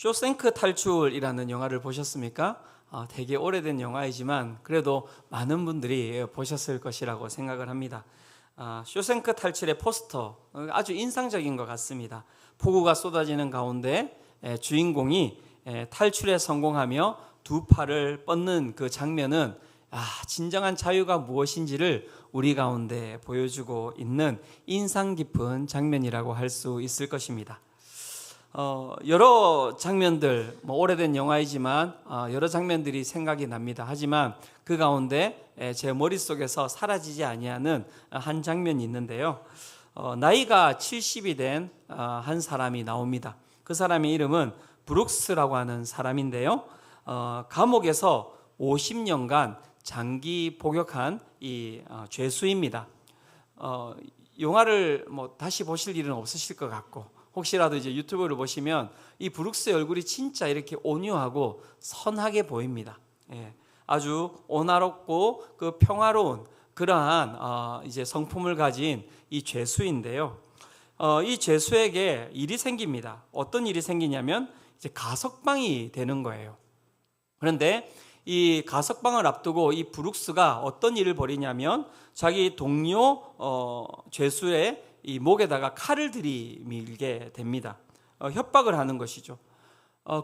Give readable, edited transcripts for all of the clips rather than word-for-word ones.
쇼생크 탈출이라는 영화를 보셨습니까? 되게 오래된 영화이지만 그래도 많은 분들이 보셨을 것이라고 생각을 합니다. 쇼생크 탈출의 포스터 아주 인상적인 것 같습니다. 폭우가 쏟아지는 가운데 주인공이 탈출에 성공하며 두 팔을 뻗는 그 장면은 진정한 자유가 무엇인지를 우리 가운데 보여주고 있는 인상 깊은 장면이라고 할 수 있을 것입니다. 여러 장면들, 오래된 영화이지만 여러 장면들이 생각이 납니다. 하지만 그 가운데 제 머릿속에서 사라지지 아니하는 한 장면이 있는데요. 나이가 70이 된 한 사람이 나옵니다. 그 사람의 이름은 브룩스라고 하는 사람인데요. 감옥에서 50년간 장기 복역한 이 죄수입니다. 영화를 다시 보실 일은 없으실 것 같고, 혹시라도 이제 유튜브를 보시면 이 브룩스의 얼굴이 진짜 이렇게 온유하고 선하게 보입니다. 아주 온화롭고 그 평화로운 그러한 이제 성품을 가진 이 죄수인데요. 이 죄수에게 일이 생깁니다. 어떤 일이 생기냐면 이제 가석방이 되는 거예요. 그런데 이 가석방을 앞두고 이 브룩스가 어떤 일을 벌이냐면 자기 동료 죄수의 이 목에다가 칼을 들이밀게 됩니다. 협박을 하는 것이죠.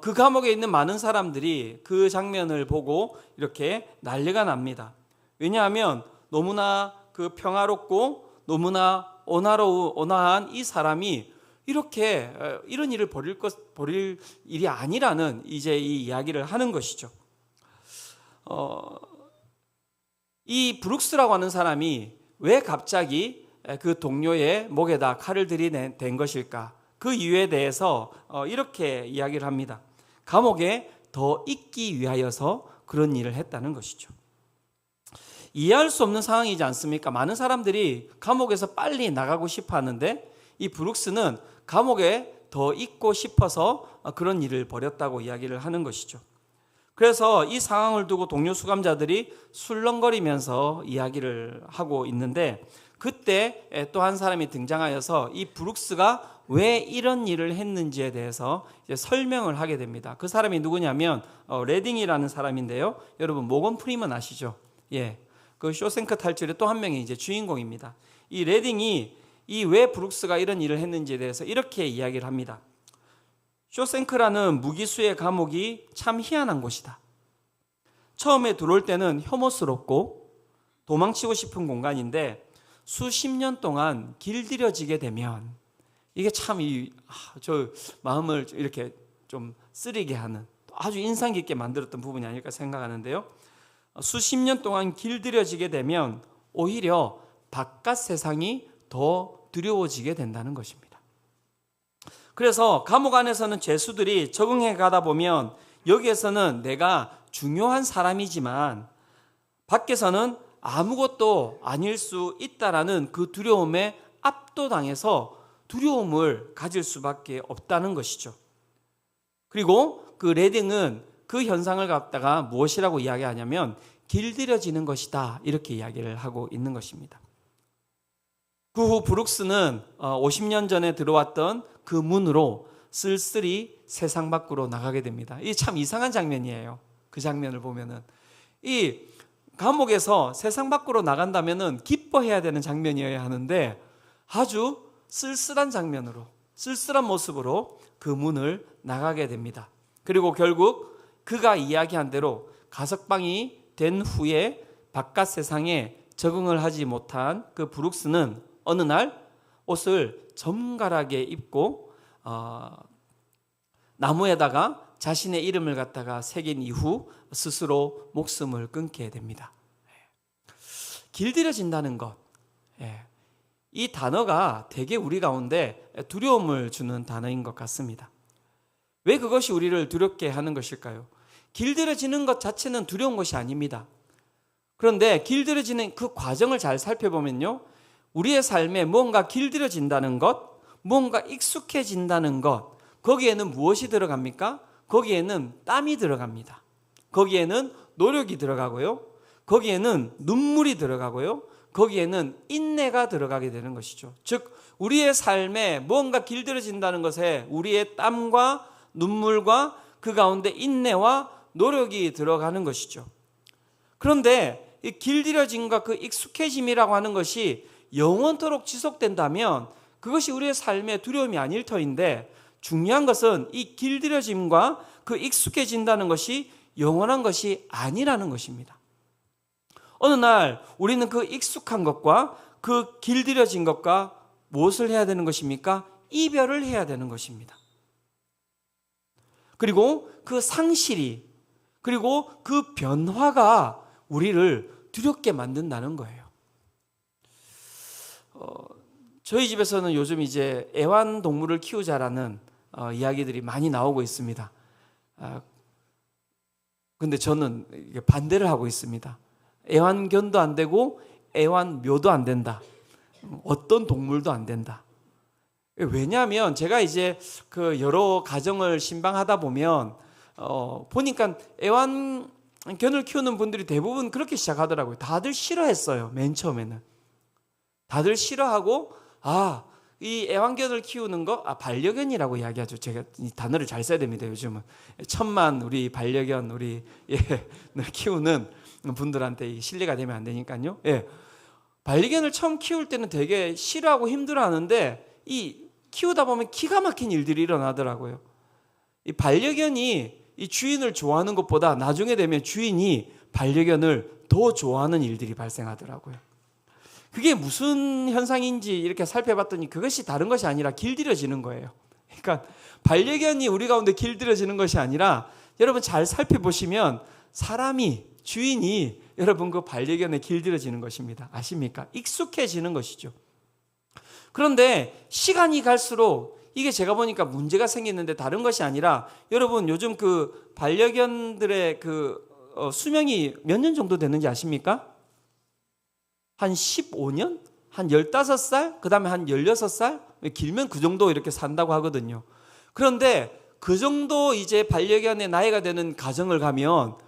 그 감옥에 있는 많은 사람들이 그 장면을 보고 이렇게 난리가 납니다. 왜냐하면 너무나 그 평화롭고 너무나 온화한 이 사람이 이렇게 이런 일을 벌일 일이 아니라는 이제 이 이야기를 하는 것이죠. 이 브룩스라고 하는 사람이 왜 갑자기 그 동료의 목에다 칼을 들이댄 것일까? 그 이유에 대해서 이렇게 이야기를 합니다. 감옥에 더 있기 위하여서 그런 일을 했다는 것이죠. 이해할 수 없는 상황이지 않습니까? 많은 사람들이 감옥에서 빨리 나가고 싶어 하는데 이 브룩스는 감옥에 더 있고 싶어서 그런 일을 벌였다고 이야기를 하는 것이죠. 그래서 이 상황을 두고 동료 수감자들이 술렁거리면서 이야기를 하고 있는데 그때 또 한 사람이 등장하여서 이 브룩스가 왜 이런 일을 했는지에 대해서 이제 설명을 하게 됩니다. 그 사람이 누구냐면 레딩이라는 사람인데요. 여러분 모건 프리먼 아시죠? 그 쇼생크 탈출의 또 한 명의 이제 주인공입니다. 이 레딩이 이 왜 브룩스가 이런 일을 했는지에 대해서 이렇게 이야기를 합니다. 쇼생크라는 무기수의 감옥이 참 희한한 곳이다. 처음에 들어올 때는 혐오스럽고 도망치고 싶은 공간인데 수십 년 동안 길들여지게 되면 이게 참 저 마음을 이렇게 좀 쓰리게 하는 아주 인상 깊게 만들었던 부분이 아닐까 생각하는데요. 수십 년 동안 길들여지게 되면 오히려 바깥 세상이 더 두려워지게 된다는 것입니다. 그래서 감옥 안에서는 죄수들이 적응해 가다 보면 여기에서는 내가 중요한 사람이지만 밖에서는 아무것도 아닐 수 있다라는 그 두려움에 압도당해서 두려움을 가질 수밖에 없다는 것이죠. 그리고 그 레딩은 그 현상을 갖다가 무엇이라고 이야기하냐면 길들여지는 것이다 이렇게 이야기를 하고 있는 것입니다. 그 후 브룩스는 50년 전에 들어왔던 그 문으로 쓸쓸히 세상 밖으로 나가게 됩니다. 이 참 이상한 장면이에요. 그 장면을 보면은 이 감옥에서 세상 밖으로 나간다면은 기뻐해야 되는 장면이어야 하는데 아주 쓸쓸한 장면으로 쓸쓸한 모습으로 그 문을 나가게 됩니다. 그리고 결국 그가 이야기한 대로 가석방이 된 후에 바깥 세상에 적응을 하지 못한 그 브룩스는 어느 날 옷을 정갈하게 입고 나무에다가 자신의 이름을 갖다가 새긴 이후 스스로 목숨을 끊게 됩니다. 길들여진다는 것, 이 단어가 되게 우리 가운데 두려움을 주는 단어인 것 같습니다. 왜 그것이 우리를 두렵게 하는 것일까요? 길들여지는 것 자체는 두려운 것이 아닙니다. 그런데 길들여지는 그 과정을 잘 살펴보면요, 우리의 삶에 무언가 길들여진다는 것, 무언가 익숙해진다는 것, 거기에는 무엇이 들어갑니까? 거기에는 땀이 들어갑니다. 거기에는 노력이 들어가고요. 거기에는 눈물이 들어가고요. 거기에는 인내가 들어가게 되는 것이죠. 즉 우리의 삶에 무언가 길들여진다는 것에 우리의 땀과 눈물과 그 가운데 인내와 노력이 들어가는 것이죠. 그런데 이 길들여짐과 그 익숙해짐이라고 하는 것이 영원토록 지속된다면 그것이 우리의 삶의 두려움이 아닐 터인데, 중요한 것은 이 길들여짐과 그 익숙해진다는 것이 영원한 것이 아니라는 것입니다. 어느 날 우리는 그 익숙한 것과 그 길들여진 것과 무엇을 해야 되는 것입니까? 이별을 해야 되는 것입니다. 그리고 그 상실이, 그리고 그 변화가 우리를 두렵게 만든다는 거예요. 저희 집에서는 요즘 이제 애완동물을 키우자라는 이야기들이 많이 나오고 있습니다. 근데 저는 반대를 하고 있습니다. 애완견도 안 되고 애완묘도 안 된다. 어떤 동물도 안 된다. 왜냐하면 제가 이제 그 여러 가정을 신방하다 보면 보니까 애완견을 키우는 분들이 대부분 그렇게 시작하더라고요. 다들 싫어했어요. 맨 처음에는. 다들 싫어하고 이 애완견을 키우는 거 반려견이라고 이야기하죠. 제가 이 단어를 잘 써야 됩니다. 요즘은 천만 우리 반려견 우리 키우는 분들한테 신뢰가 되면 안 되니까요. 반려견을 처음 키울 때는 되게 싫어하고 힘들어하는데 이 키우다 보면 기가 막힌 일들이 일어나더라고요. 이 반려견이 이 주인을 좋아하는 것보다 나중에 되면 주인이 반려견을 더 좋아하는 일들이 발생하더라고요. 그게 무슨 현상인지 이렇게 살펴봤더니 그것이 다른 것이 아니라 길들여지는 거예요. 그러니까 반려견이 우리 가운데 길들여지는 것이 아니라, 여러분 잘 살펴보시면 사람이, 주인이 여러분 그 반려견에 길들여지는 것입니다. 아십니까? 익숙해지는 것이죠. 그런데 시간이 갈수록 이게 제가 보니까 문제가 생기는데 다른 것이 아니라, 여러분 요즘 그 반려견들의 그 수명이 몇 년 정도 되는지 아십니까? 한 15년? 한 15살? 그 다음에 한 16살? 길면 그 정도 이렇게 산다고 하거든요. 그런데 그 정도 이제 반려견의 나이가 되는 가정을 가면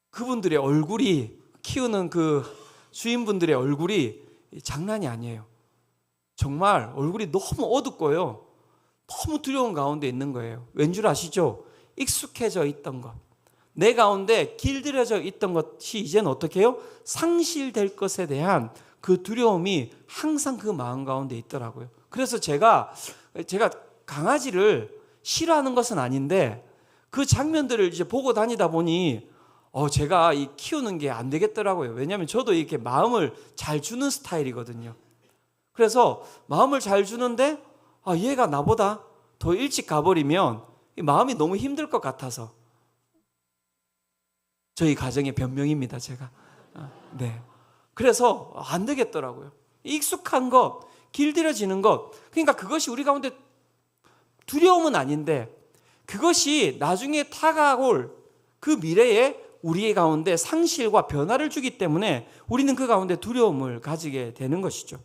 그분들의 얼굴이, 키우는 그 주인분들의 얼굴이 장난이 아니에요. 정말 얼굴이 너무 어둡고요. 너무 두려운 가운데 있는 거예요. 왠 줄 아시죠? 익숙해져 있던 것, 내 가운데 길들여져 있던 것이 이제는 어떻게 해요? 상실될 것에 대한 그 두려움이 항상 그 마음 가운데 있더라고요. 그래서 제가 강아지를 싫어하는 것은 아닌데 그 장면들을 이제 보고 다니다 보니 제가 이 키우는 게 안 되겠더라고요. 왜냐하면 저도 이렇게 마음을 잘 주는 스타일이거든요. 그래서 마음을 잘 주는데 얘가 나보다 더 일찍 가버리면 마음이 너무 힘들 것 같아서, 저희 가정의 변명입니다, 제가. 네. 그래서 안 되겠더라고요. 익숙한 것, 길들여지는 것, 그러니까 그것이 우리 가운데 두려움은 아닌데 그것이 나중에 다가올 그 미래에 우리 가운데 상실과 변화를 주기 때문에 우리는 그 가운데 두려움을 가지게 되는 것이죠.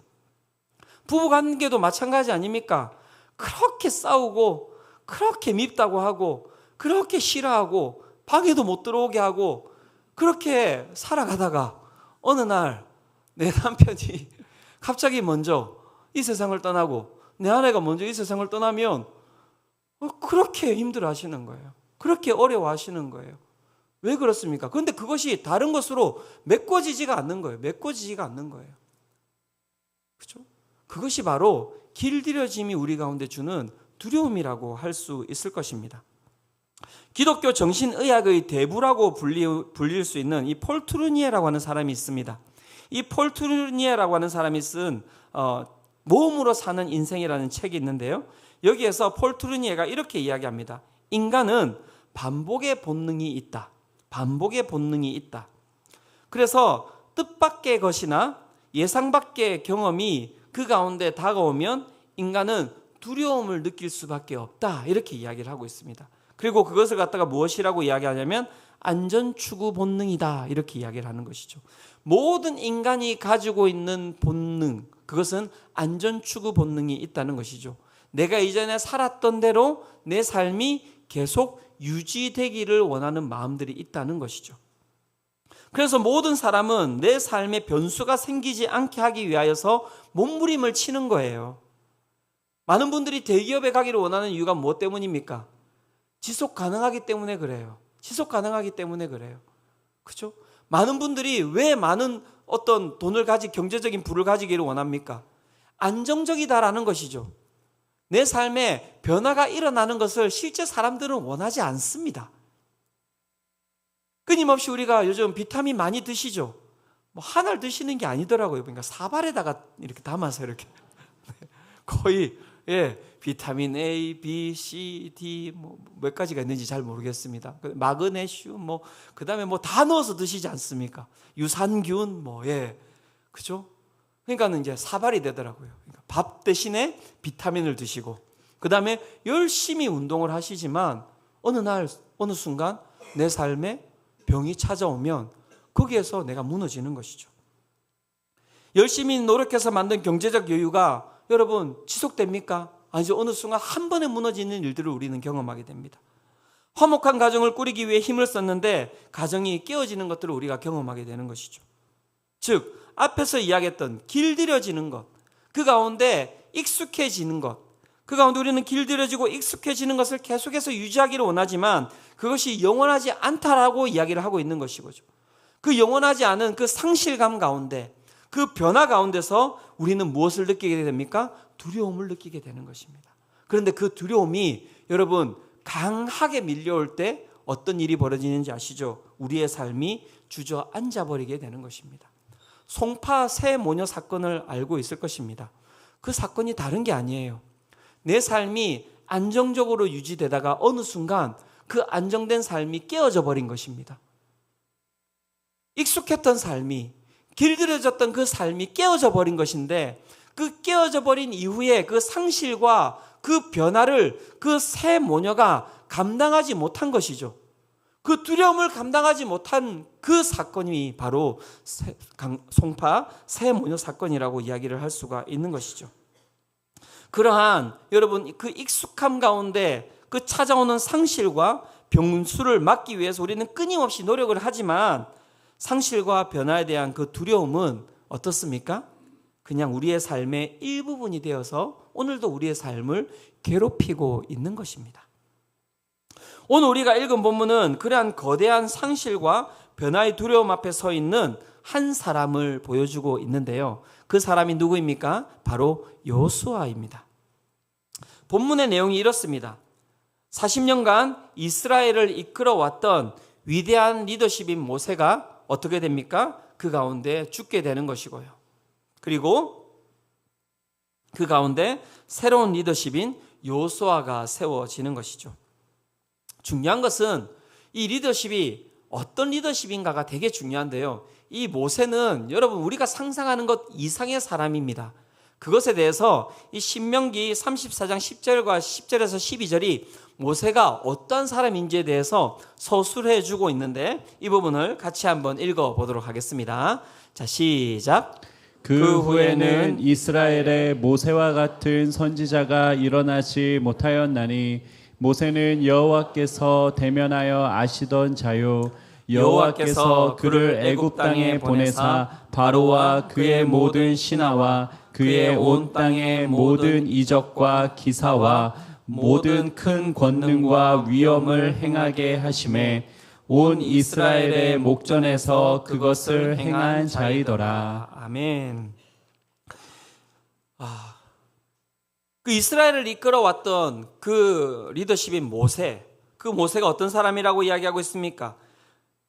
부부관계도 마찬가지 아닙니까? 그렇게 싸우고 그렇게 밉다고 하고 그렇게 싫어하고 방에도 못 들어오게 하고 그렇게 살아가다가 어느 날 내 남편이 갑자기 먼저 이 세상을 떠나고 내 아내가 먼저 이 세상을 떠나면 그렇게 힘들어 하시는 거예요. 그렇게 어려워 하시는 거예요. 왜 그렇습니까? 그런데 그것이 다른 것으로 메꿔지지가 않는 거예요. 메꿔지지가 않는 거예요. 그렇죠? 그것이 바로 길들여짐이 우리 가운데 주는 두려움이라고 할 수 있을 것입니다. 기독교 정신의학의 대부라고 불릴 수 있는 이 폴 트루니에라고 하는 사람이 있습니다. 이 폴 트루니에라고 하는 사람이 쓴 모험으로 사는 인생이라는 책이 있는데요. 여기에서 폴 트루니에가 이렇게 이야기합니다. 인간은 반복의 본능이 있다. 반복의 본능이 있다. 그래서 뜻밖의 것이나 예상 밖의 경험이 그 가운데 다가오면 인간은 두려움을 느낄 수밖에 없다. 이렇게 이야기를 하고 있습니다. 그리고 그것을 갖다가 무엇이라고 이야기하냐면 안전추구 본능이다. 이렇게 이야기를 하는 것이죠. 모든 인간이 가지고 있는 본능, 그것은 안전추구 본능이 있다는 것이죠. 내가 이전에 살았던 대로 내 삶이 계속 유지되기를 원하는 마음들이 있다는 것이죠. 그래서 모든 사람은 내 삶에 변수가 생기지 않게 하기 위하여서 몸부림을 치는 거예요. 많은 분들이 대기업에 가기를 원하는 이유가 무엇 때문입니까? 지속 가능하기 때문에 그래요. 지속 가능하기 때문에 그래요. 그렇죠? 많은 분들이 왜 많은 어떤 돈을 경제적인 부를 가지기를 원합니까? 안정적이다라는 것이죠. 내 삶에 변화가 일어나는 것을 실제 사람들은 원하지 않습니다. 끊임없이 우리가 요즘 비타민 많이 드시죠? 뭐 하나를 드시는 게 아니더라고요. 그러니까 사발에다가 이렇게 담아서 이렇게 거의 비타민 A, B, C, D 뭐 몇 가지가 있는지 잘 모르겠습니다. 마그네슘 그다음에 다 넣어서 드시지 않습니까? 유산균 그죠? 그러니까는 이제 사발이 되더라고요. 그러니까 밥 대신에 비타민을 드시고 그다음에 열심히 운동을 하시지만 어느 순간 내 삶에 병이 찾아오면 거기에서 내가 무너지는 것이죠. 열심히 노력해서 만든 경제적 여유가 여러분 지속됩니까? 아니죠. 어느 순간 한 번에 무너지는 일들을 우리는 경험하게 됩니다. 화목한 가정을 꾸리기 위해 힘을 썼는데 가정이 깨어지는 것들을 우리가 경험하게 되는 것이죠. 즉 앞에서 이야기했던 길들여지는 것, 그 가운데 익숙해지는 것, 그 가운데 우리는 길들여지고 익숙해지는 것을 계속해서 유지하기를 원하지만 그것이 영원하지 않다라고 이야기를 하고 있는 것이죠. 그 영원하지 않은 그 상실감 가운데, 그 변화 가운데서 우리는 무엇을 느끼게 됩니까? 두려움을 느끼게 되는 것입니다. 그런데 그 두려움이 여러분 강하게 밀려올 때 어떤 일이 벌어지는지 아시죠? 우리의 삶이 주저앉아 버리게 되는 것입니다. 송파 새 모녀 사건을 알고 있을 것입니다. 그 사건이 다른 게 아니에요. 내 삶이 안정적으로 유지되다가 어느 순간 그 안정된 삶이 깨어져 버린 것입니다. 익숙했던 삶이, 길들여졌던 그 삶이 깨어져 버린 것인데 그 깨어져 버린 이후에 그 상실과 그 변화를 그 새 모녀가 감당하지 못한 것이죠. 그 두려움을 감당하지 못한 그 사건이 바로 송파 새 모녀 사건이라고 이야기를 할 수가 있는 것이죠. 그러한 여러분 그 익숙함 가운데 그 찾아오는 상실과 병수를 막기 위해서 우리는 끊임없이 노력을 하지만 상실과 변화에 대한 그 두려움은 어떻습니까? 그냥 우리의 삶의 일부분이 되어서 오늘도 우리의 삶을 괴롭히고 있는 것입니다. 오늘 우리가 읽은 본문은 그러한 거대한 상실과 변화의 두려움 앞에 서 있는 한 사람을 보여주고 있는데요. 그 사람이 누구입니까? 바로 여호수아입니다. 본문의 내용이 이렇습니다. 40년간 이스라엘을 이끌어왔던 위대한 리더십인 모세가 어떻게 됩니까? 그 가운데 죽게 되는 것이고요. 그리고 그 가운데 새로운 리더십인 여호수아가 세워지는 것이죠. 중요한 것은 이 리더십이 어떤 리더십인가가 되게 중요한데요. 이 모세는 여러분 우리가 상상하는 것 이상의 사람입니다. 그것에 대해서 이 신명기 34장 10절과 10절에서 12절이 모세가 어떤 사람인지에 대해서 서술해 주고 있는데 이 부분을 같이 한번 읽어보도록 하겠습니다. 자, 시작. 그 후에는 이스라엘에 모세와 같은 선지자가 일어나지 못하였나니 모세는 여호와께서 대면하여 아시던 자요 여호와께서 그를 애굽 땅에 보내사 바로와 그의 모든 신하와 그의 온 땅의 모든 이적과 기사와 모든 큰 권능과 위엄을 행하게 하심에 온 이스라엘의 목전에서 그것을 행한 자이더라. 아멘. 그 이스라엘을 이끌어왔던 그 리더십인 모세, 그 모세가 어떤 사람이라고 이야기하고 있습니까?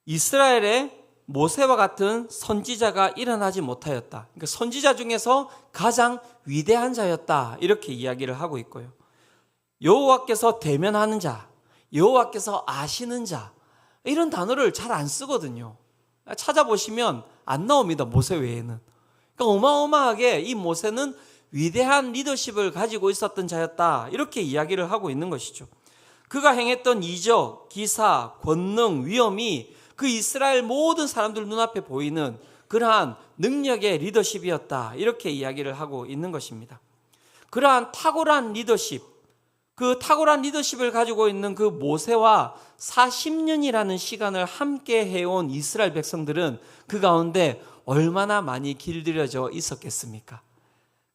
이스라엘에 모세와 같은 선지자가 일어나지 못하였다. 그러니까 선지자 중에서 가장 위대한 자였다. 이렇게 이야기를 하고 있고요. 여호와께서 대면하는 자, 여호와께서 아시는 자, 이런 단어를 잘 안 쓰거든요. 찾아보시면 안 나옵니다. 모세 외에는. 그러니까 어마어마하게 이 모세는 위대한 리더십을 가지고 있었던 자였다. 이렇게 이야기를 하고 있는 것이죠. 그가 행했던 이적, 기사, 권능, 위엄이 그 이스라엘 모든 사람들 눈앞에 보이는 그러한 능력의 리더십이었다. 이렇게 이야기를 하고 있는 것입니다. 그러한 탁월한 리더십, 그 탁월한 리더십을 가지고 있는 그 모세와 40년이라는 시간을 함께 해온 이스라엘 백성들은 그 가운데 얼마나 많이 길들여져 있었겠습니까?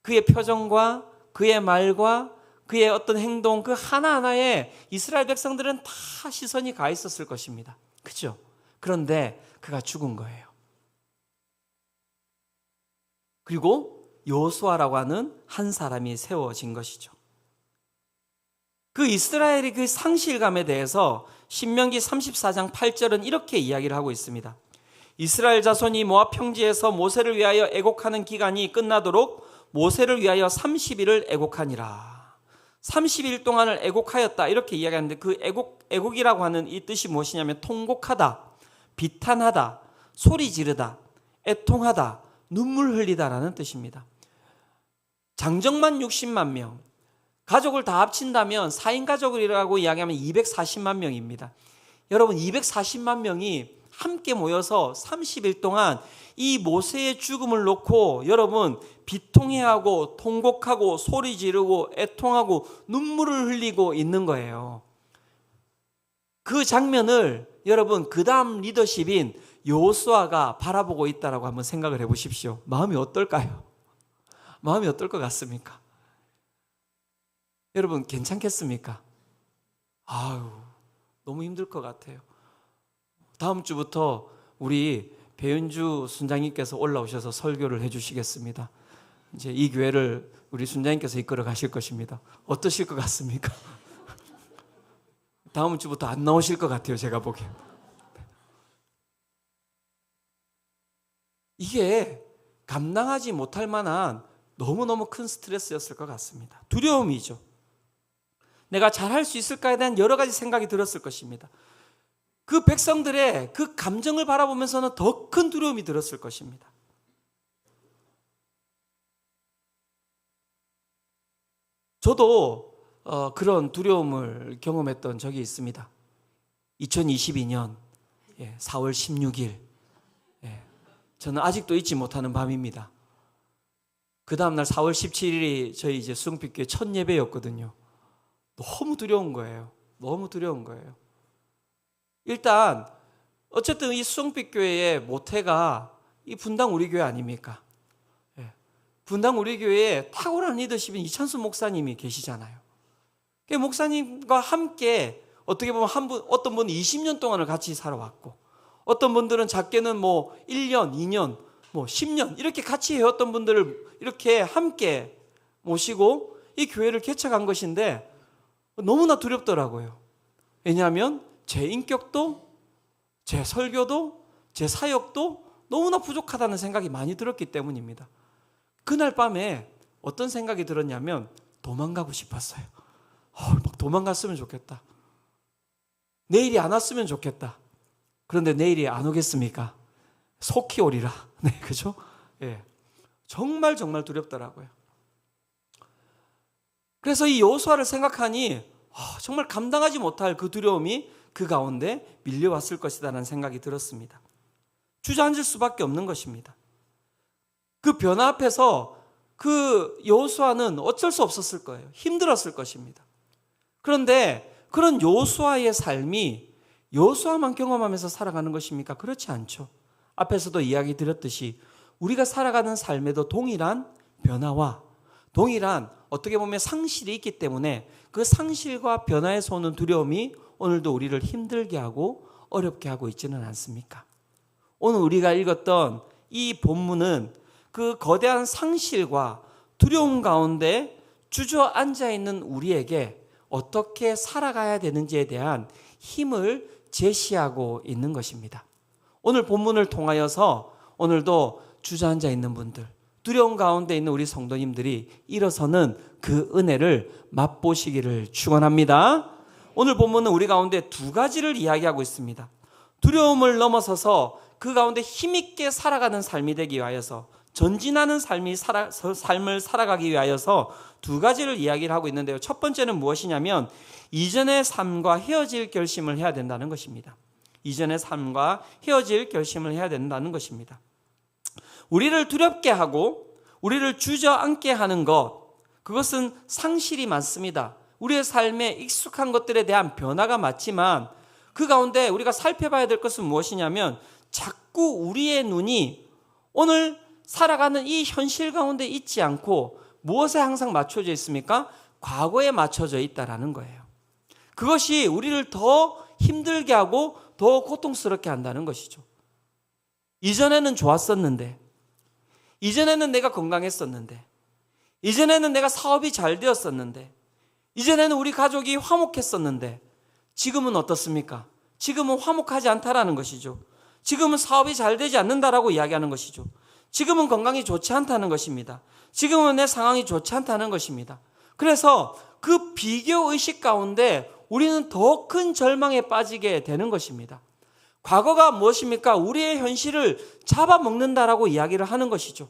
그의 표정과 그의 말과 그의 어떤 행동 그 하나하나에 이스라엘 백성들은 다 시선이 가 있었을 것입니다. 그죠? 그런데 그가 죽은 거예요. 그리고 여호수아라고 하는 한 사람이 세워진 것이죠. 그 이스라엘의 그 상실감에 대해서 신명기 34장 8절은 이렇게 이야기를 하고 있습니다. 이스라엘 자손이 모압 평지에서 모세를 위하여 애곡하는 기간이 끝나도록 모세를 위하여 30일을 애곡하니라. 30일 동안을 애곡하였다 이렇게 이야기하는데 그 애곡이라고 하는 이 뜻이 무엇이냐면 통곡하다, 비탄하다, 소리 지르다, 애통하다, 눈물 흘리다라는 뜻입니다. 장정만 60만 명, 가족을 다 합친다면 4인 가족이라고 이야기하면 240만 명입니다. 여러분 240만 명이 함께 모여서 30일 동안 이 모세의 죽음을 놓고 여러분 비통해하고 통곡하고 소리 지르고 애통하고 눈물을 흘리고 있는 거예요. 그 장면을 여러분 그 다음 리더십인 여호수아가 바라보고 있다라고 한번 생각을 해보십시오. 마음이 어떨까요? 마음이 어떨 것 같습니까? 여러분 괜찮겠습니까? 아유 너무 힘들 것 같아요. 다음 주부터 우리 배은주 순장님께서 올라오셔서 설교를 해주시겠습니다. 이제 이 교회를 우리 순장님께서 이끌어 가실 것입니다. 어떠실 것 같습니까? 다음 주부터 안 나오실 것 같아요. 제가 보기엔. 이게 감당하지 못할 만한 너무너무 큰 스트레스였을 것 같습니다. 두려움이죠. 내가 잘할 수 있을까에 대한 여러 가지 생각이 들었을 것입니다. 그 백성들의 그 감정을 바라보면서는 더 큰 두려움이 들었을 것입니다. 저도 그런 두려움을 경험했던 적이 있습니다. 2022년 4월 16일 저는 아직도 잊지 못하는 밤입니다. 그 다음날 4월 17일이 저희 이제 수흥빛교회 첫 예배였거든요. 너무 두려운 거예요. 너무 두려운 거예요. 일단 어쨌든 이 수흥빛교회의 모태가 이 분당 우리 교회 아닙니까? 분당 우리 교회에 탁월한 리더십인 이찬수 목사님이 계시잖아요. 그 목사님과 함께 어떻게 보면 어떤 분은 20년 동안을 같이 살아왔고 어떤 분들은 작게는 뭐 1년, 2년, 뭐 10년 이렇게 같이 해왔던 분들을 이렇게 함께 모시고 이 교회를 개척한 것인데 너무나 두렵더라고요. 왜냐하면 제 인격도 제 설교도 제 사역도 너무나 부족하다는 생각이 많이 들었기 때문입니다. 그날 밤에 어떤 생각이 들었냐면 도망가고 싶었어요. 막 도망갔으면 좋겠다. 내일이 안 왔으면 좋겠다. 그런데 내일이 안 오겠습니까? 속히 오리라. 네, 그죠? 예. 정말 두렵더라고요. 그래서 이 여호수아를 생각하니 정말 감당하지 못할 그 두려움이 그 가운데 밀려왔을 것이다라는 생각이 들었습니다. 주저앉을 수밖에 없는 것입니다. 그 변화 앞에서 그 여호수아는 어쩔 수 없었을 거예요. 힘들었을 것입니다. 그런데 그런 여호수아의 삶이 여호수아만 경험하면서 살아가는 것입니까? 그렇지 않죠. 앞에서도 이야기 드렸듯이 우리가 살아가는 삶에도 동일한 변화와 동일한 어떻게 보면 상실이 있기 때문에 그 상실과 변화에서 오는 두려움이 오늘도 우리를 힘들게 하고 어렵게 하고 있지는 않습니까? 오늘 우리가 읽었던 이 본문은 그 거대한 상실과 두려움 가운데 주저앉아 있는 우리에게 어떻게 살아가야 되는지에 대한 힘을 제시하고 있는 것입니다. 오늘 본문을 통하여서 오늘도 주저앉아 있는 분들, 두려움 가운데 있는 우리 성도님들이 일어서는 그 은혜를 맛보시기를 축원합니다. 오늘 본문은 우리 가운데 두 가지를 이야기하고 있습니다. 두려움을 넘어서서 그 가운데 힘있게 살아가는 삶이 되기 위하여서 전진하는 삶을 살아가기 위하여서 두 가지를 이야기를 하고 있는데요. 첫 번째는 무엇이냐면 이전의 삶과 헤어질 결심을 해야 된다는 것입니다. 이전의 삶과 헤어질 결심을 해야 된다는 것입니다. 우리를 두렵게 하고 우리를 주저앉게 하는 것, 그것은 상실이 많습니다. 우리의 삶에 익숙한 것들에 대한 변화가 맞지만 그 가운데 우리가 살펴봐야 될 것은 무엇이냐면 자꾸 우리의 눈이 오늘 살아가는 이 현실 가운데 있지 않고 무엇에 항상 맞춰져 있습니까? 과거에 맞춰져 있다라는 거예요. 그것이 우리를 더 힘들게 하고 더 고통스럽게 한다는 것이죠. 이전에는 좋았었는데, 이전에는 내가 건강했었는데, 이전에는 내가 사업이 잘 되었었는데, 이전에는 우리 가족이 화목했었는데, 지금은 어떻습니까? 지금은 화목하지 않다라는 것이죠. 지금은 사업이 잘 되지 않는다라고 이야기하는 것이죠. 지금은 건강이 좋지 않다는 것입니다. 지금은 내 상황이 좋지 않다는 것입니다. 그래서 그 비교의식 가운데 우리는 더 큰 절망에 빠지게 되는 것입니다. 과거가 무엇입니까? 우리의 현실을 잡아먹는다라고 이야기를 하는 것이죠.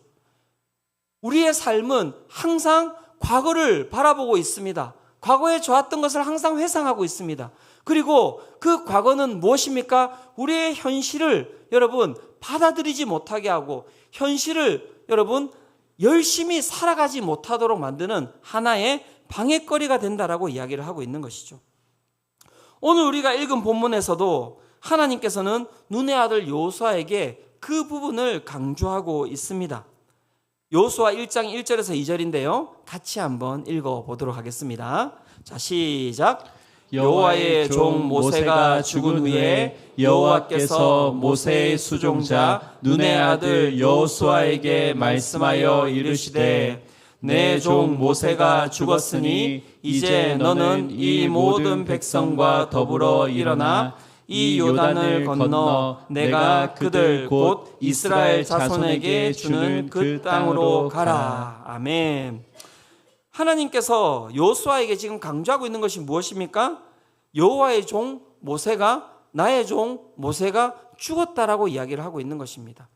우리의 삶은 항상 과거를 바라보고 있습니다. 과거에 좋았던 것을 항상 회상하고 있습니다. 그리고 그 과거는 무엇입니까? 우리의 현실을 여러분 받아들이지 못하게 하고 현실을 여러분 열심히 살아가지 못하도록 만드는 하나의 방해거리가 된다라고 이야기를 하고 있는 것이죠. 오늘 우리가 읽은 본문에서도 하나님께서는 눈의 아들 여호수아에게 그 부분을 강조하고 있습니다. 여호수아 1장 1절에서 2절인데요. 같이 한번 읽어보도록 하겠습니다. 자, 시작. 여호와의 종 모세가 죽은 후에 여호와께서 모세의 수종자 눈의 아들 여호수아에게 말씀하여 이르시되 내 종 모세가 죽었으니 이제 너는 이 모든 백성과 더불어 일어나 이 요단을 건너 내가 그들 곧 이스라엘 자손에게 주는 그 땅으로 가라. 아멘. 하나님께서 여호수아에게 지금 강조하고 있는 것이 무엇입니까? 여호와의 종 모세가 나의 종 모세가 죽었다라고 이야기를 하고 있는 것입니다.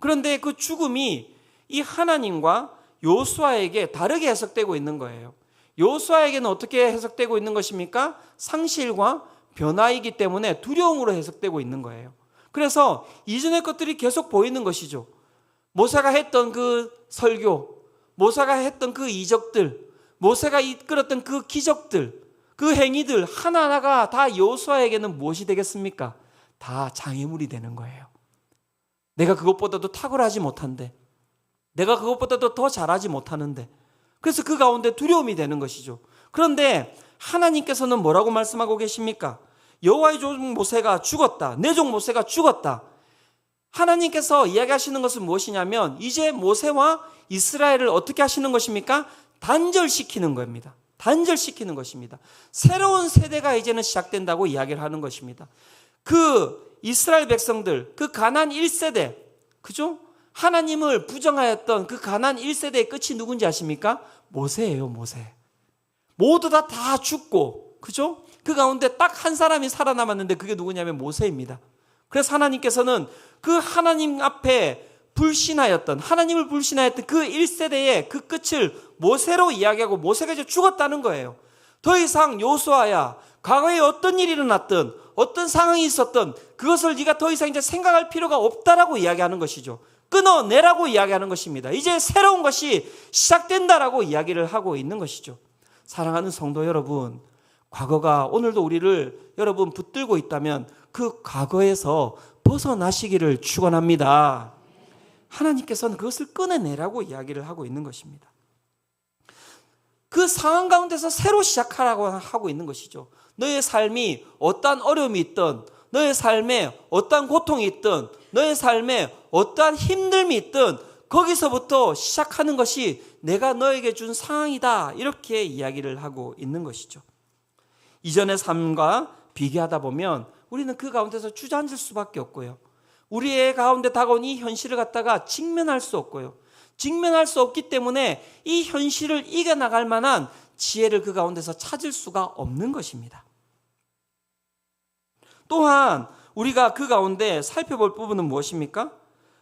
그런데 그 죽음이 이 하나님과 여호수아에게 다르게 해석되고 있는 거예요. 여호수아에게는 어떻게 해석되고 있는 것입니까? 상실과 변화이기 때문에 두려움으로 해석되고 있는 거예요. 그래서 이전의 것들이 계속 보이는 것이죠. 모세가 했던 그 설교, 모세가 했던 그 이적들, 모세가 이끌었던 그 기적들, 그 행위들 하나하나가 다 여호수아에게는 무엇이 되겠습니까? 다 장애물이 되는 거예요. 내가 그것보다도 탁월하지 못한데, 내가 그것보다도 더 잘하지 못하는데, 그래서 그 가운데 두려움이 되는 것이죠. 그런데 하나님께서는 뭐라고 말씀하고 계십니까? 여호와의 종 모세가 죽었다. 내 종 모세가 죽었다. 하나님께서 이야기하시는 것은 무엇이냐면 이제 모세와 이스라엘을 어떻게 하시는 것입니까? 단절시키는 겁니다. 단절시키는 것입니다. 새로운 세대가 이제는 시작된다고 이야기를 하는 것입니다. 그 이스라엘 백성들, 그 가나안 1세대, 그죠? 하나님을 부정하였던 그 가나안 1세대의 끝이 누군지 아십니까? 모세예요, 모세. 모두 다 죽고, 그죠? 그 가운데 딱 한 사람이 살아남았는데 그게 누구냐면 모세입니다. 그래서 하나님께서는 그 하나님 앞에 불신하였던, 하나님을 불신하였던 그 1세대의 그 끝을 모세로 이야기하고 모세가 이제 죽었다는 거예요. 더 이상 여호수아야, 과거에 어떤 일이 일어났든 어떤 상황이 있었든 그것을 네가 더 이상 이제 생각할 필요가 없다라고 이야기하는 것이죠. 끊어내라고 이야기하는 것입니다. 이제 새로운 것이 시작된다라고 이야기를 하고 있는 것이죠. 사랑하는 성도 여러분, 과거가 오늘도 우리를 여러분 붙들고 있다면 그 과거에서 벗어나시기를 축원합니다. 하나님께서는 그것을 끊어내라고 이야기를 하고 있는 것입니다. 그 상황 가운데서 새로 시작하라고 하고 있는 것이죠. 너의 삶이 어떠한 어려움이 있든, 너의 삶에 어떠한 고통이 있든, 너의 삶에 어떠한 힘듦이 있든 거기서부터 시작하는 것이 내가 너에게 준 상황이다, 이렇게 이야기를 하고 있는 것이죠. 이전의 삶과 비교하다 보면 우리는 그 가운데서 주저앉을 수밖에 없고요. 우리의 가운데 다가온 이 현실을 갖다가 직면할 수 없고요. 직면할 수 없기 때문에 이 현실을 이겨나갈 만한 지혜를 그 가운데서 찾을 수가 없는 것입니다. 또한 우리가 그 가운데 살펴볼 부분은 무엇입니까?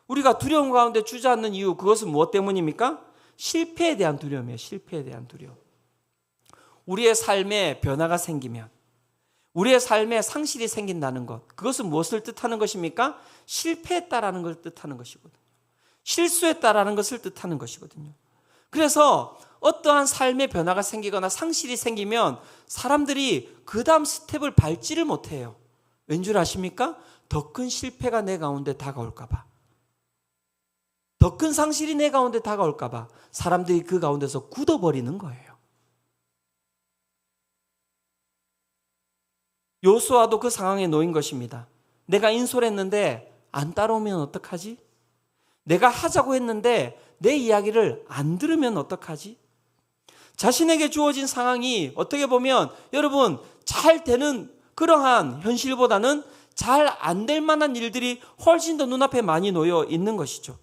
우리가 두려움 가운데 주저앉는 이유, 그것은 무엇 때문입니까? 실패에 대한 두려움이에요. 실패에 대한 두려움. 우리의 삶에 변화가 생기면, 우리의 삶에 상실이 생긴다는 것, 그것은 무엇을 뜻하는 것입니까? 실패했다라는 걸 뜻하는 것이거든요. 실수했다라는 것을 뜻하는 것이거든요. 그래서 어떠한 삶의 변화가 생기거나 상실이 생기면 사람들이 그 다음 스텝을 밟지를 못해요. 왠 줄 아십니까? 더 큰 실패가 내 가운데 다가올까 봐. 더 큰 상실이 내 가운데 다가올까 봐 사람들이 그 가운데서 굳어버리는 거예요. 요수아도 그 상황에 놓인 것입니다. 내가 인솔했는데 안 따라오면 어떡하지? 내가 하자고 했는데 내 이야기를 안 들으면 어떡하지? 자신에게 주어진 상황이 어떻게 보면 여러분 잘 되는 그러한 현실보다는 잘 안 될 만한 일들이 훨씬 더 눈앞에 많이 놓여 있는 것이죠.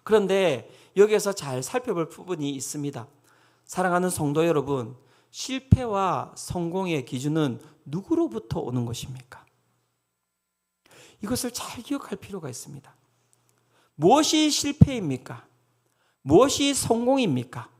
그런데 여기에서 잘 살펴볼 부분이 있습니다. 사랑하는 성도 여러분, 실패와 성공의 기준은 누구로부터 오는 것입니까? 이것을 잘 기억할 필요가 있습니다. 무엇이 실패입니까? 무엇이 성공입니까?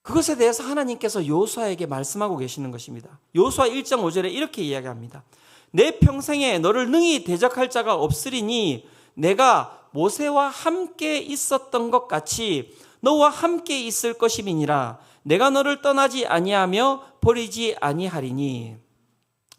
그것에 대해서 하나님께서 요수아에게 말씀하고 계시는 것입니다. 요수아 1장 5절에 이렇게 이야기합니다. 내 평생에 너를 능히 대적할 자가 없으리니 내가 모세와 함께 있었던 것 같이 너와 함께 있을 것임이니라. 내가 너를 떠나지 아니하며 버리지 아니하리니.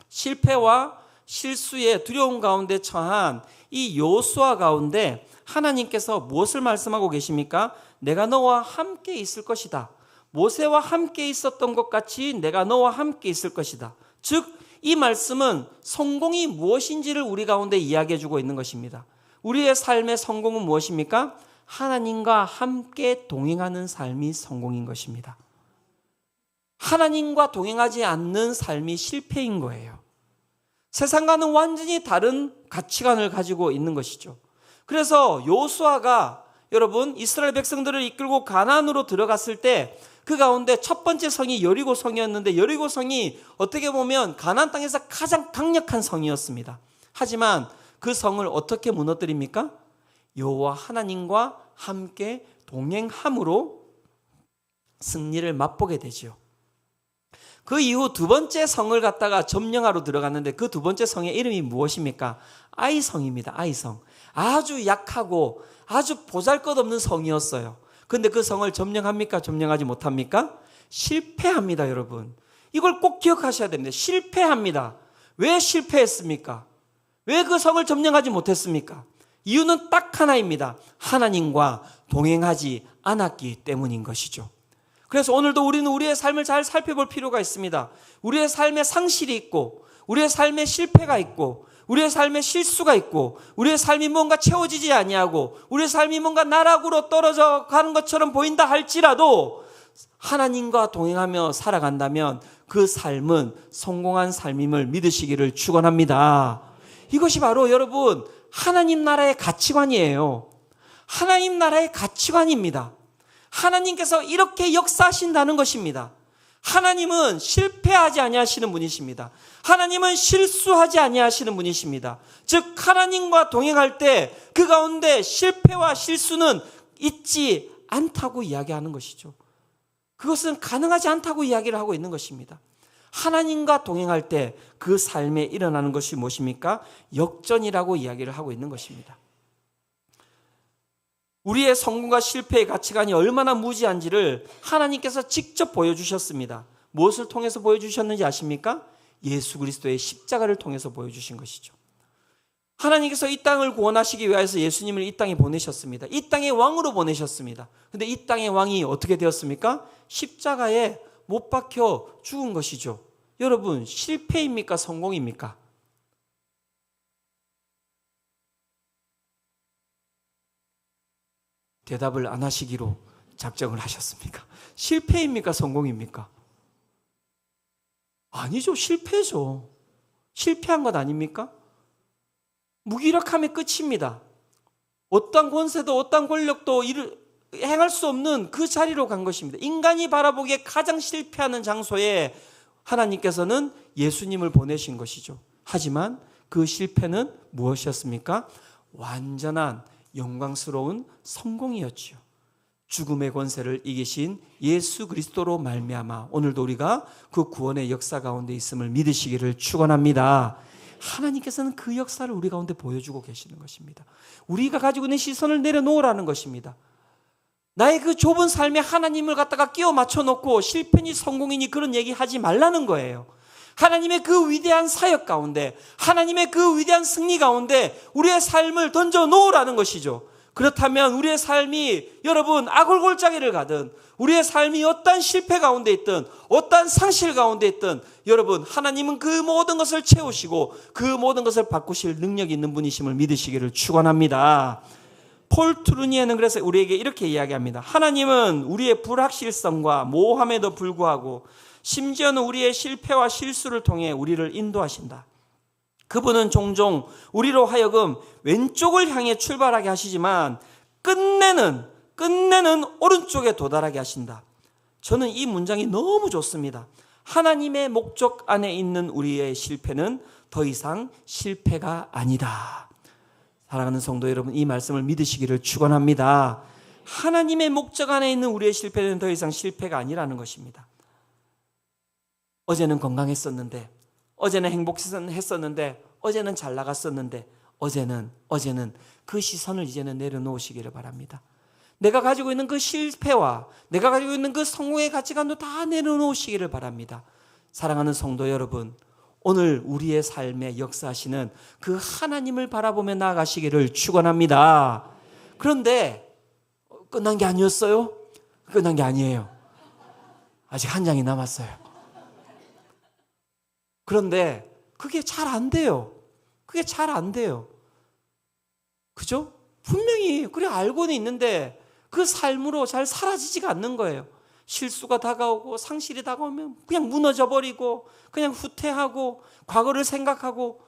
실패와 실수의 두려움 가운데 처한 이 요수아 가운데 하나님께서 무엇을 말씀하고 계십니까? 내가 너와 함께 있을 것이다. 모세와 함께 있었던 것 같이 내가 너와 함께 있을 것이다. 즉 이 말씀은 성공이 무엇인지를 우리 가운데 이야기해 주고 있는 것입니다. 우리의 삶의 성공은 무엇입니까? 하나님과 함께 동행하는 삶이 성공인 것입니다. 하나님과 동행하지 않는 삶이 실패인 거예요. 세상과는 완전히 다른 가치관을 가지고 있는 것이죠. 그래서 요수아가 여러분 이스라엘 백성들을 이끌고 가나안으로 들어갔을 때 그 가운데 첫 번째 성이 여리고 성이었는데 여리고 성이 어떻게 보면 가나안 땅에서 가장 강력한 성이었습니다. 하지만 그 성을 어떻게 무너뜨립니까? 여호와 하나님과 함께 동행함으로 승리를 맛보게 되지요. 그 이후 두 번째 성을 갖다가 점령하러 들어갔는데 그 두 번째 성의 이름이 무엇입니까? 아이성입니다. 아이성. 아주 약하고 아주 보잘것없는 성이었어요. 근데 그 성을 점령합니까? 점령하지 못합니까? 실패합니다, 여러분. 이걸 꼭 기억하셔야 됩니다. 실패합니다. 왜 실패했습니까? 왜 그 성을 점령하지 못했습니까? 이유는 딱 하나입니다. 하나님과 동행하지 않았기 때문인 것이죠. 그래서 오늘도 우리는 우리의 삶을 잘 살펴볼 필요가 있습니다. 우리의 삶에 상실이 있고 우리의 삶에 실패가 있고 우리의 삶에 실수가 있고 우리의 삶이 뭔가 채워지지 아니하고 우리의 삶이 뭔가 나락으로 떨어져 가는 것처럼 보인다 할지라도 하나님과 동행하며 살아간다면 그 삶은 성공한 삶임을 믿으시기를 축원합니다. 이것이 바로 여러분 하나님 나라의 가치관이에요. 하나님 나라의 가치관입니다. 하나님께서 이렇게 역사하신다는 것입니다. 하나님은 실패하지 아니하시는 분이십니다. 하나님은 실수하지 아니하시는 분이십니다. 즉 하나님과 동행할 때 그 가운데 실패와 실수는 있지 않다고 이야기하는 것이죠. 그것은 가능하지 않다고 이야기를 하고 있는 것입니다. 하나님과 동행할 때 그 삶에 일어나는 것이 무엇입니까? 역전이라고 이야기를 하고 있는 것입니다. 우리의 성공과 실패의 가치관이 얼마나 무지한지를 하나님께서 직접 보여주셨습니다. 무엇을 통해서 보여주셨는지 아십니까? 예수 그리스도의 십자가를 통해서 보여주신 것이죠. 하나님께서 이 땅을 구원하시기 위해서 예수님을 이 땅에 보내셨습니다. 이 땅의 왕으로 보내셨습니다. 그런데 이 땅의 왕이 어떻게 되었습니까? 십자가에 못 박혀 죽은 것이죠. 여러분, 실패입니까? 성공입니까? 대답을 안 하시기로 작정을 하셨습니까? 실패입니까? 성공입니까? 아니죠. 실패죠. 실패한 것 아닙니까? 무기력함의 끝입니다. 어떠한 권세도 어떠한 권력도 행할 수 없는 그 자리로 간 것입니다. 인간이 바라보기에 가장 실패하는 장소에 하나님께서는 예수님을 보내신 것이죠. 하지만 그 실패는 무엇이었습니까? 완전한 영광스러운 성공이었지요. 죽음의 권세를 이기신 예수 그리스도로 말미암아 오늘도 우리가 그 구원의 역사 가운데 있음을 믿으시기를 축원합니다. 하나님께서는 그 역사를 우리 가운데 보여주고 계시는 것입니다. 우리가 가지고 있는 시선을 내려놓으라는 것입니다. 나의 그 좁은 삶에 하나님을 갖다가 끼워 맞춰 놓고 실패니 성공이니 그런 얘기 하지 말라는 거예요. 하나님의 그 위대한 사역 가운데, 하나님의 그 위대한 승리 가운데 우리의 삶을 던져 놓으라는 것이죠. 그렇다면 우리의 삶이 여러분 아골골짜기를 가든, 우리의 삶이 어떠한 실패 가운데 있든, 어떠한 상실 가운데 있든, 여러분 하나님은 그 모든 것을 채우시고 그 모든 것을 바꾸실 능력이 있는 분이심을 믿으시기를 축원합니다. 폴 트루니에는 그래서 우리에게 이렇게 이야기합니다. 하나님은 우리의 불확실성과 모호함에도 불구하고 심지어는 우리의 실패와 실수를 통해 우리를 인도하신다. 그분은 종종 우리로 하여금 왼쪽을 향해 출발하게 하시지만 끝내는 오른쪽에 도달하게 하신다. 저는 이 문장이 너무 좋습니다. 하나님의 목적 안에 있는 우리의 실패는 더 이상 실패가 아니다. 사랑하는 성도 여러분, 이 말씀을 믿으시기를 축원합니다. 하나님의 목적 안에 있는 우리의 실패는 더 이상 실패가 아니라는 것입니다. 어제는 건강했었는데, 어제는 행복했었는데, 어제는 잘 나갔었는데, 어제는 그 시선을 이제는 내려놓으시기를 바랍니다. 내가 가지고 있는 그 실패와 내가 가지고 있는 그 성공의 가치관도 다 내려놓으시기를 바랍니다. 사랑하는 성도 여러분, 오늘 우리의 삶에 역사하시는 그 하나님을 바라보며 나아가시기를 축원합니다. 그런데 끝난 게 아니었어요? 끝난 게 아니에요. 아직 한 장이 남았어요. 그런데 그게 잘 안 돼요. 그게 잘 안 돼요. 그죠? 분명히 그래 알고는 있는데 그 삶으로 잘 사라지지가 않는 거예요. 실수가 다가오고 상실이 다가오면 그냥 무너져버리고 그냥 후퇴하고 과거를 생각하고.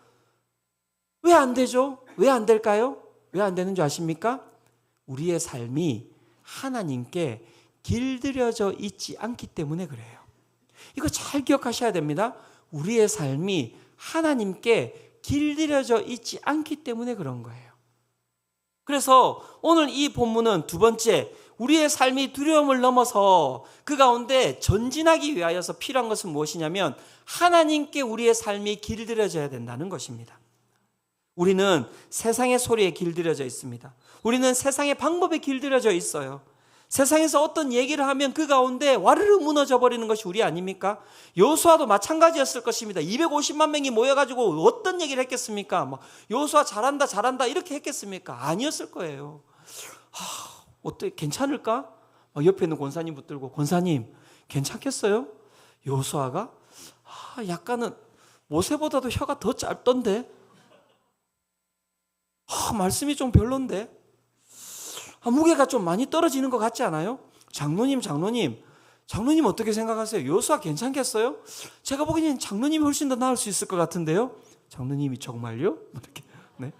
왜 안 되죠? 왜 안 될까요? 왜 안 되는 줄 아십니까? 우리의 삶이 하나님께 길들여져 있지 않기 때문에 그래요. 이거 잘 기억하셔야 됩니다. 우리의 삶이 하나님께 길들여져 있지 않기 때문에 그런 거예요. 그래서 오늘 이 본문은 두 번째, 우리의 삶이 두려움을 넘어서 그 가운데 전진하기 위하여서 필요한 것은 무엇이냐면 하나님께 우리의 삶이 길들여져야 된다는 것입니다. 우리는 세상의 소리에 길들여져 있습니다. 우리는 세상의 방법에 길들여져 있어요. 세상에서 어떤 얘기를 하면 그 가운데 와르르 무너져 버리는 것이 우리 아닙니까? 여호수아도 마찬가지였을 것입니다. 250만 명이 모여가지고 어떤 얘기를 했겠습니까? 여호수아 잘한다 이렇게 했겠습니까? 아니었을 거예요. 어때? 괜찮을까? 옆에 있는 권사님 붙들고, 권사님 괜찮겠어요? 여호수아가 약간은 모세보다도 혀가 더 짧던데, 말씀이 좀 별론데, 무게가 좀 많이 떨어지는 것 같지 않아요? 장로님 어떻게 생각하세요? 여호수아 괜찮겠어요? 제가 보기에는 장로님이 훨씬 더 나을 수 있을 것 같은데요? 장로님이 정말요? 이렇게, 네.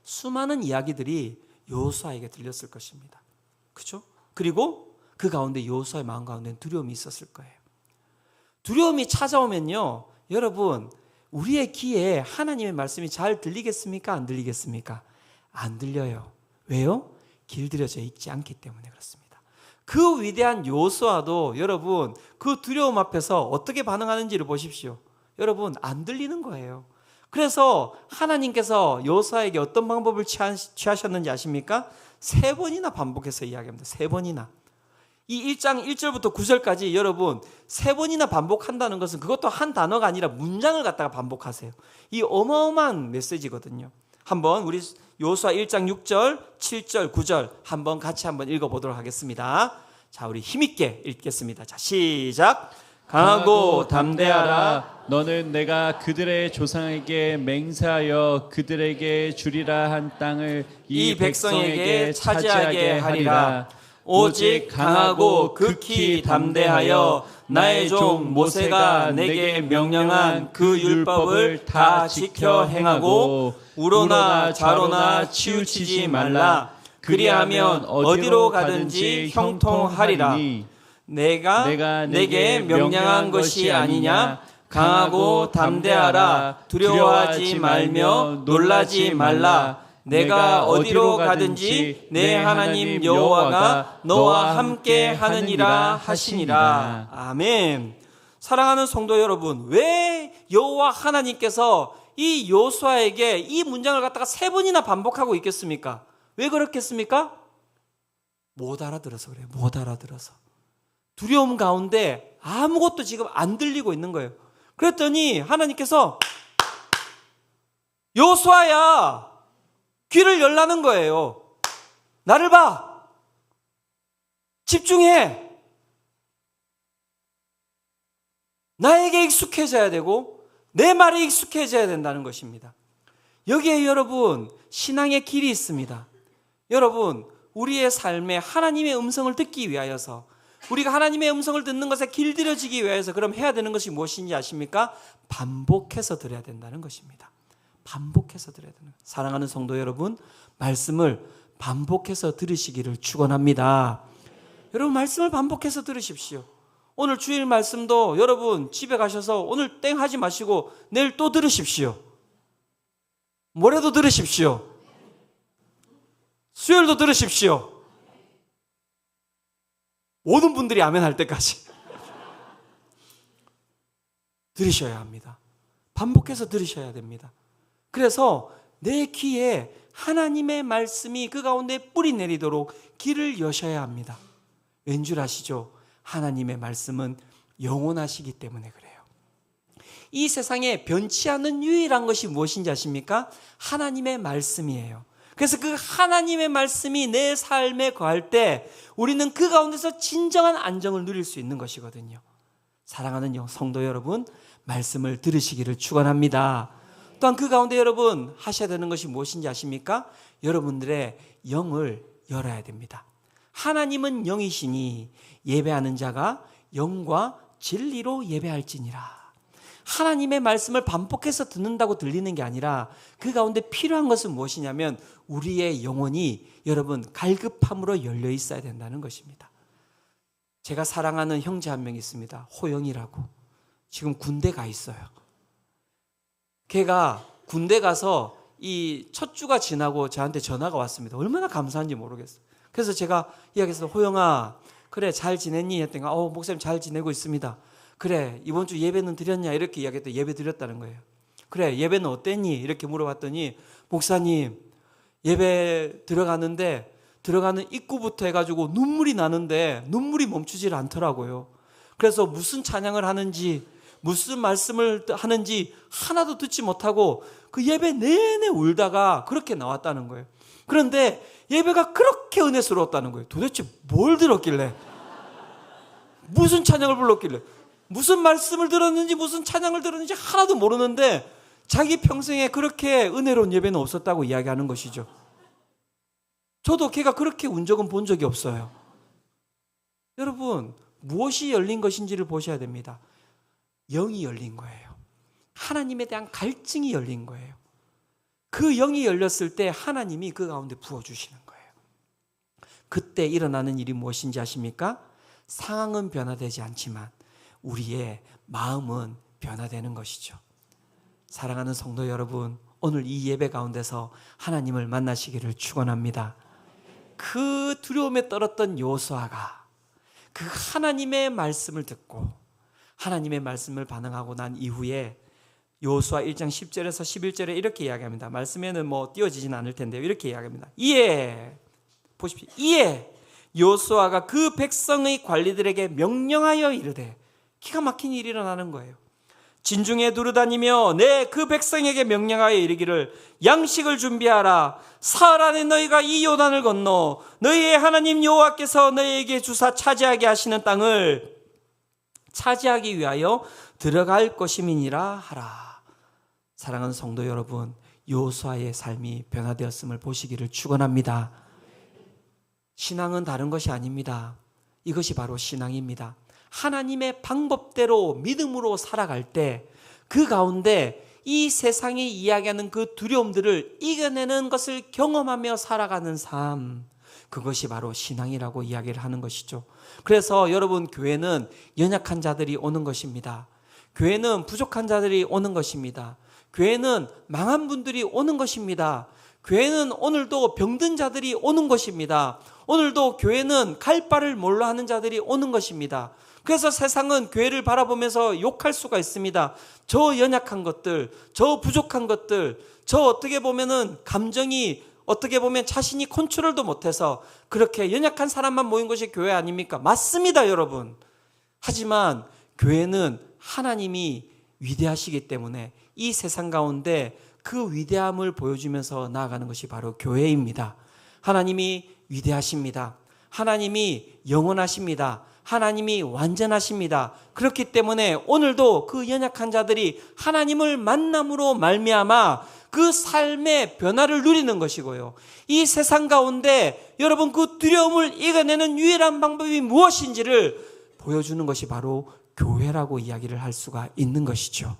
수많은 이야기들이 여호수아에게 들렸을 것입니다. 그렇죠? 그리고 그 가운데 여호수아의 마음 가운데는 두려움이 있었을 거예요. 두려움이 찾아오면요, 여러분, 우리의 귀에 하나님의 말씀이 잘 들리겠습니까? 안 들리겠습니까? 안 들려요. 왜요? 길들여져 있지 않기 때문에 그렇습니다. 그 위대한 여호수아도 여러분 그 두려움 앞에서 어떻게 반응하는지를 보십시오. 여러분 안 들리는 거예요. 그래서 하나님께서 여호수아에게 어떤 방법을 취하셨는지 아십니까? 3번이나 반복해서 이야기합니다. 3번이나. 이 1장 1절부터 9절까지 여러분 3번이나 반복한다는 것은 그것도 한 단어가 아니라 문장을 갖다가 반복하세요. 이 어마어마한 메시지거든요. 한번 우리 여호수아 1장 6절, 7절, 9절 한번 같이 한번 읽어보도록 하겠습니다. 자, 우리 힘있게 읽겠습니다. 자, 시작. 강하고 담대하라. 너는 내가 그들의 조상에게 맹세하여 그들에게 주리라 한 땅을 이 백성에게 차지하게 하리라. 오직 강하고 극히 담대하여 나의 종 모세가 내게 명령한 그 율법을 다 지켜 행하고 우로나 좌로나 치우치지 말라. 그리하면 어디로 가든지 형통하리라. 내가 내게 명령한 것이 아니냐? 강하고 담대하라. 두려워하지 말며 놀라지 말라. 내가 어디로 가든지 내 하나님 여호와가 너와 함께 하느니라 하시니라. 아멘. 사랑하는 성도 여러분, 왜 여호와 하나님께서 이 여호수아에게 이 문장을 갖다가 3번이나 반복하고 있겠습니까? 왜 그렇겠습니까? 못 알아들어서 그래요. 못 알아들어서. 두려움 가운데 아무것도 지금 안 들리고 있는 거예요. 그랬더니 하나님께서 여호수아야, 귀를 열라는 거예요. 나를 봐. 집중해. 나에게 익숙해져야 되고 내 말에 익숙해져야 된다는 것입니다. 여기에 여러분, 신앙의 길이 있습니다. 여러분, 우리의 삶에 하나님의 음성을 듣기 위하여서, 우리가 하나님의 음성을 듣는 것에 길들여지기 위해서 그럼 해야 되는 것이 무엇인지 아십니까? 반복해서 들어야 된다는 것입니다. 반복해서 들어야 되는 거예요. 사랑하는 성도 여러분, 말씀을 반복해서 들으시기를 축원합니다. 여러분, 말씀을 반복해서 들으십시오. 오늘 주일 말씀도 여러분 집에 가셔서 오늘 땡 하지 마시고 내일 또 들으십시오. 모레도 들으십시오. 수요일도 들으십시오. 모든 분들이 아멘 할 때까지 들으셔야 합니다. 반복해서 들으셔야 됩니다. 그래서 내 귀에 하나님의 말씀이 그 가운데 뿌리 내리도록 길을 여셔야 합니다. 왠 줄 아시죠? 하나님의 말씀은 영원하시기 때문에 그래요. 이 세상에 변치 않는 유일한 것이 무엇인지 아십니까? 하나님의 말씀이에요. 그래서 그 하나님의 말씀이 내 삶에 거할 때 우리는 그 가운데서 진정한 안정을 누릴 수 있는 것이거든요. 사랑하는 성도 여러분, 말씀을 들으시기를 축원합니다. 또한 그 가운데 여러분 하셔야 되는 것이 무엇인지 아십니까? 여러분들의 영을 열어야 됩니다. 하나님은 영이시니 예배하는 자가 영과 진리로 예배할지니라. 하나님의 말씀을 반복해서 듣는다고 들리는 게 아니라 그 가운데 필요한 것은 무엇이냐면 우리의 영혼이 여러분 갈급함으로 열려 있어야 된다는 것입니다. 제가 사랑하는 형제 한 명 있습니다. 호영이라고. 지금 군대 가 있어요. 걔가 군대 가서 이 첫 주가 지나고 저한테 전화가 왔습니다. 얼마나 감사한지 모르겠어요. 그래서 제가 이야기했어요. 호영아, 그래 잘 지냈니? 했더니 목사님 잘 지내고 있습니다. 그래 이번 주 예배는 드렸냐? 이렇게 이야기했더니 예배 드렸다는 거예요. 그래 예배는 어땠니? 이렇게 물어봤더니 목사님 예배 들어가는데 들어가는 입구부터 해가지고 눈물이 나는데 눈물이 멈추질 않더라고요. 그래서 무슨 찬양을 하는지 무슨 말씀을 하는지 하나도 듣지 못하고 그 예배 내내 울다가 그렇게 나왔다는 거예요. 그런데 예배가 그렇게 은혜스러웠다는 거예요. 도대체 뭘 들었길래, 무슨 찬양을 불렀길래, 무슨 말씀을 들었는지 무슨 찬양을 들었는지 하나도 모르는데 자기 평생에 그렇게 은혜로운 예배는 없었다고 이야기하는 것이죠. 저도 걔가 그렇게 운 적은 본 적이 없어요. 여러분, 무엇이 열린 것인지를 보셔야 됩니다. 영이 열린 거예요. 하나님에 대한 갈증이 열린 거예요. 그 영이 열렸을 때 하나님이 그 가운데 부어주시는 거예요. 그때 일어나는 일이 무엇인지 아십니까? 상황은 변화되지 않지만 우리의 마음은 변화되는 것이죠. 사랑하는 성도 여러분, 오늘 이 예배 가운데서 하나님을 만나시기를 축원합니다. 그 두려움에 떨었던 여호수아가 그 하나님의 말씀을 듣고 하나님의 말씀을 반응하고 난 이후에 여호수아 1장 10절에서 11절에 이렇게 이야기합니다. 말씀에는 띄어지진 않을 텐데요. 이렇게 이야기합니다. 이에 보십시오. 이에 여호수아가 그 백성의 관리들에게 명령하여 이르되, 기가 막힌 일이 일어나는 거예요. 진중에 두루다니며 내 그 백성에게 명령하여 이르기를 양식을 준비하라. 사흘 안에 너희가 이 요단을 건너 너희의 하나님 여호와께서 너희에게 주사 차지하게 하시는 땅을 차지하기 위하여 들어갈 것임이니라 하라. 사랑하는 성도 여러분, 여호수아의 삶이 변화되었음을 보시기를 축원합니다. 신앙은 다른 것이 아닙니다. 이것이 바로 신앙입니다. 하나님의 방법대로 믿음으로 살아갈 때 그 가운데 이 세상이 이야기하는 그 두려움들을 이겨내는 것을 경험하며 살아가는 삶, 그것이 바로 신앙이라고 이야기를 하는 것이죠. 그래서 여러분, 교회는 연약한 자들이 오는 것입니다. 교회는 부족한 자들이 오는 것입니다. 교회는 망한 분들이 오는 것입니다. 교회는 오늘도 병든 자들이 오는 것입니다. 오늘도 교회는 갈 바를 몰라 하는 자들이 오는 것입니다. 그래서 세상은 교회를 바라보면서 욕할 수가 있습니다. 저 연약한 것들, 저 부족한 것들, 저 어떻게 보면은 감정이 어떻게 보면 자신이 컨트롤도 못해서 그렇게 연약한 사람만 모인 것이 교회 아닙니까? 맞습니다, 여러분. 하지만 교회는 하나님이 위대하시기 때문에 이 세상 가운데 그 위대함을 보여주면서 나아가는 것이 바로 교회입니다. 하나님이 위대하십니다. 하나님이 영원하십니다. 하나님이 완전하십니다. 그렇기 때문에 오늘도 그 연약한 자들이 하나님을 만남으로 말미암아 그 삶의 변화를 누리는 것이고요. 이 세상 가운데 여러분 그 두려움을 이겨내는 유일한 방법이 무엇인지를 보여주는 것이 바로 교회라고 이야기를 할 수가 있는 것이죠.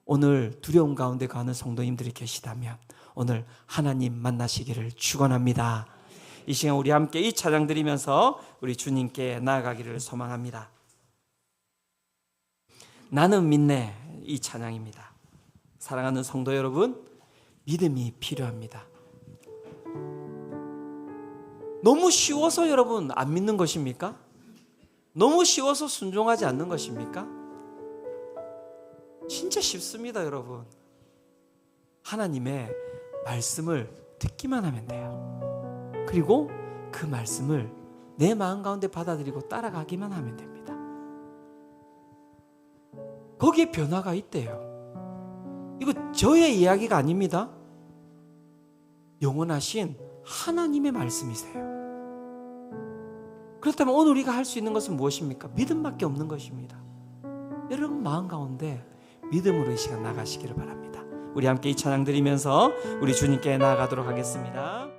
오늘 두려움 가운데 가는 성도님들이 계시다면 오늘 하나님 만나시기를 축원합니다. 이 시간 우리 함께 이 찬양 드리면서 우리 주님께 나아가기를 소망합니다. 나는 믿네, 이 찬양입니다. 사랑하는 성도 여러분, 믿음이 필요합니다. 너무 쉬워서 여러분 안 믿는 것입니까? 너무 쉬워서 순종하지 않는 것입니까? 진짜 쉽습니다, 여러분. 하나님의 말씀을 듣기만 하면 돼요. 그리고 그 말씀을 내 마음 가운데 받아들이고 따라가기만 하면 됩니다. 거기에 변화가 있대요. 이거 저의 이야기가 아닙니다. 영원하신 하나님의 말씀이세요. 그렇다면 오늘 우리가 할 수 있는 것은 무엇입니까? 믿음밖에 없는 것입니다. 여러분 마음 가운데 믿음으로 이 시간 나가시기를 바랍니다. 우리 함께 이 찬양 드리면서 우리 주님께 나아가도록 하겠습니다.